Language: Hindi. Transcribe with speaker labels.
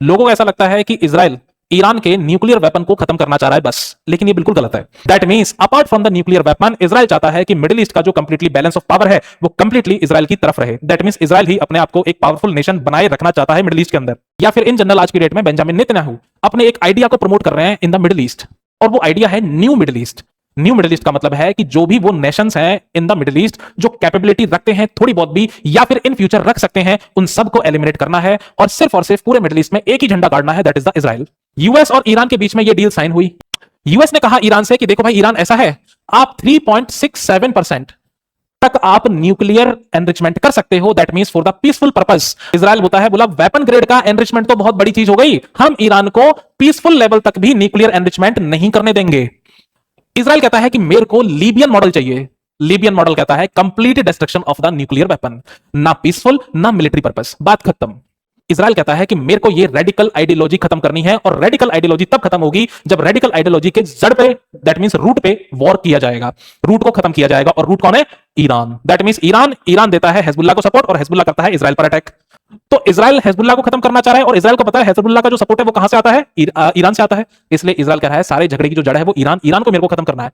Speaker 1: लोगों को ऐसा लगता है कि इजराइल ईरान के न्यूक्लियर वेपन को खत्म करना चाह रहा है बस, लेकिन ये बिल्कुल गलत है। That means apart from the nuclear weapon, Israel चाहता है कि मिडिल ईस्ट का जो कंप्लीटली बैलेंस ऑफ पावर है वो कंप्लीटली इजराइल की तरफ रहे। दैट मींस इजराइल ही अपने आप को एक पावरफुल नेशन बनाए रखना चाहता है मिडिल ईस्ट के अंदर। या फिर इन जनरल आज की डेट में बेंजामिन नेतन्याहू अपने एक आइडिया को प्रमोट कर रहे हैं इन द मिडिल ईस्ट, और वो आइडिया है new middle east. New middle east का मतलब है कि जो भी वो नेशंस हैं इन द मिडिल ईस्ट जो कैपेबिलिटी रखते हैं थोड़ी बहुत भी या फिर इन फ्यूचर रख सकते हैं, उन सबको एलिमिनेट करना है और सिर्फ पूरे मिडिल ईस्ट में एक ही झंडा गाड़ना है, that is the Israel. US और ईरान के बीच में ये डील साइन हुई। यूएस ने कहा ईरान से कि देखो भाई ईरान ऐसा है, आप 3.67% तक आप न्यूक्लियर एनरिचमेंट कर सकते हो, that means for the peaceful purpose. Israel बोलता है, बोला वेपन ग्रेड का एनरिचमेंट तो बहुत बड़ी चीज हो गई, हम ईरान को पीसफुल लेवल तक भी न्यूक्लियर एनरिचमेंट नहीं करने देंगे। इजराइल कहता है कि मेरे को लीबियन मॉडल चाहिए। लीबियन मॉडल कहता है complete destruction of the nuclear weapon, ना पीसफुल ना मिलिट्री पर्पस, बात खत्म। इजराइल कहता है कि मेरे को ये रेडिकल आइडियोलॉजी खत्म करनी है, और रेडिकल आइडियोलॉजी तब खत्म होगी जब रेडिकल आइडियोलॉजी के जड़ पे, दैट मींस रूट पे वॉर किया जाएगा, रूट को खत्म किया जाएगा। और रूट कौन है? ईरान। दैट मींस ईरान देता है हिजबुल्लाह को सपोर्ट और हिजबुल्लाह करता है इजराइल पर अटैक। तो इजराइल हिजबुल्लाह को खत्म करना चाह रहा है और इजराइल को पता है हिजबुल्लाह का जो सपोर्ट है वो कहां से आता है? ईरान से आता है। इसलिए इजराइल कह रहा है सारे झगड़े की जो जड़ है वो ईरान को मेरे को खत्म करना है।